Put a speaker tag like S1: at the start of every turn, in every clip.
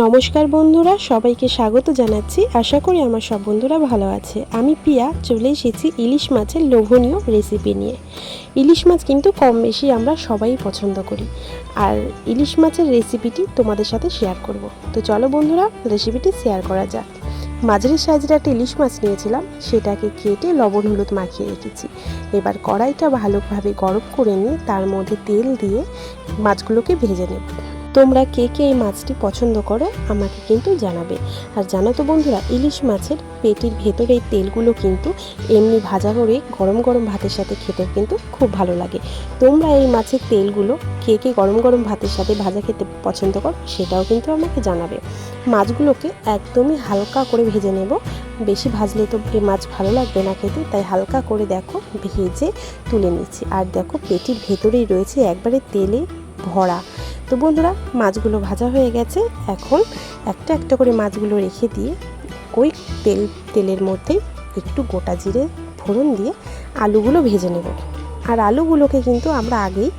S1: নমস্কার বন্ধুরা, সবাইকে স্বাগত জানাচ্ছি। আশা করি আমার সব বন্ধুরা ভালো আছে। আমি পিয়া চলে এসেছি ইলিশ মাছের লোভনীয় রেসিপি নিয়ে। ইলিশ মাছ কিন্তু কম বেশি আমরা সবাই পছন্দ করি, আর ইলিশ মাছের রেসিপিটি তোমাদের সাথে শেয়ার করব। তো চলো বন্ধুরা, রেসিপিটি শেয়ার করা যাক। মাঝারি সাইজের একটা ইলিশ মাছ নিয়েছিলাম, সেটাকে কেটে লবণ হলুদ মাখিয়ে রেখেছি। এবার কড়াইটা ভালোভাবে গরম করে নিয়ে তার মধ্যে তেল দিয়ে মাছগুলোকে ভেজে নেব। তোমরা কে কে এই মাছটি পছন্দ করো আমাকে কিন্তু জানাবে। আর জানো তো বন্ধুরা, ইলিশ মাছের পেটির ভেতরে এই তেলগুলো কিন্তু এমনি ভাজা করে গরম গরম ভাতের সাথে খেতে কিন্তু খুব ভালো লাগে। তোমরা এই মাছের তেলগুলো কে কে গরম গরম ভাতের সাথে ভাজা খেতে পছন্দ করো সেটাও কিন্তু আমাকে জানাবে। মাছগুলোকে একদমই হালকা করে ভেজে নেব। বেশি ভাজলে তো এই মাছ ভালো লাগবে না খেতে, তাই হালকা করে দেখো ভেজে তুলে নিচ্ছি। আর দেখো পেটির ভেতরেই রয়েছে একবারে তেলে ভরা। তো বন্ধুরা, মাছগুলো ভাজা হয়ে গেছে। এখন একটা একটা করে মাছগুলো রেখে দিয়ে ওই তেলের মধ্যেই একটু গোটা জিরে ফোড়ন দিয়ে আলুগুলো ভেজে নেব। আর আলুগুলোকে কিন্তু আমরা আগেই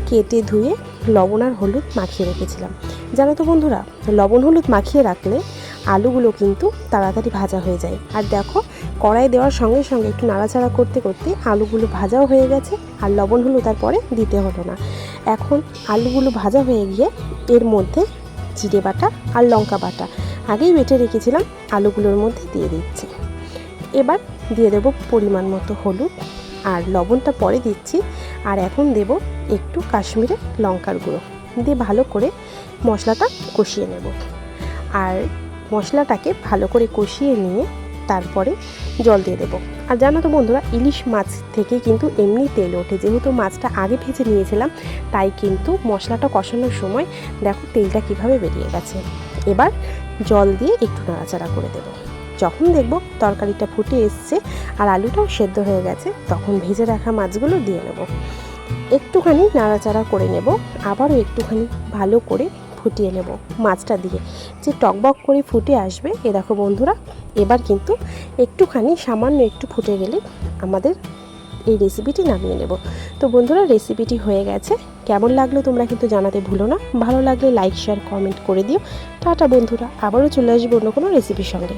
S1: কেটে ধুয়ে লবণ আর হলুদ মাখিয়ে রেখেছিলাম। জানো তো বন্ধুরা, লবণ হলুদ মাখিয়ে রাখলে আলুগুলো কিন্তু তাড়াতাড়ি ভাজা হয়ে যায়। আর দেখো, কড়াই দেওয়ার সঙ্গে সঙ্গে একটু নাড়াচাড়া করতে করতে আলুগুলো ভাজাও হয়ে গেছে, আর লবণ হলুদ তারপরে দিতে হলো না। এখন আলুগুলো ভাজা হয়ে গিয়ে এর মধ্যে জিরে বাটা আর লঙ্কা বাটা আগেই বেটে রেখেছিলাম আলুগুলোর মধ্যে দিয়ে দিচ্ছি। এবার দিয়ে দেব পরিমাণ মতো হলুদ, আর লবণটা পরে দিচ্ছি। আর এখন দেব একটু কাশ্মীরি লঙ্কার গুঁড়ো দিয়ে ভালো করে মশলাটা কষিয়ে নেব। আর মশলাটাকে ভালো করে কষিয়ে নিয়ে তারপরে জল দিয়ে দেবো। আর জানো তো বন্ধুরা, ইলিশ মাছ থেকে কিন্তু এমনি তেল ওঠে। যেহেতু মাছটা আগে ভেজে নিয়েছিলাম, তাই কিন্তু মশলাটা কষানোর সময় দেখো তেলটা কিভাবে বেরিয়ে গেছে। এবার জল দিয়ে একটু নাড়াচাড়া করে দেবো। যখন দেখব তরকারিটা ফুটে এসছে আর আলুটাও সেদ্ধ হয়ে গেছে, তখন ভেজে রাখা মাছগুলো দিয়ে নেব। একটুখানি নাড়াচাড়া করে নেব, আবারও একটুখানি ভালো করে ফুটিয়ে নেব মাছটা দিয়ে। যে টকবক করে ফুটে আসবে, এ দেখো বন্ধুরা, এবার কিন্তু একটুখানি সামান্য একটু ফুটে গেলে আমাদের এই রেসিপিটি নামিয়ে নেব। তো বন্ধুরা, রেসিপিটি হয়ে গেছে। কেমন লাগলো তোমরা কিন্তু জানাতে ভুলো না। ভালো লাগলে লাইক শেয়ার কমেন্ট করে দিও। টাটা বন্ধুরা, আবারও চলে আসবো অন্য কোনো রেসিপির সঙ্গে।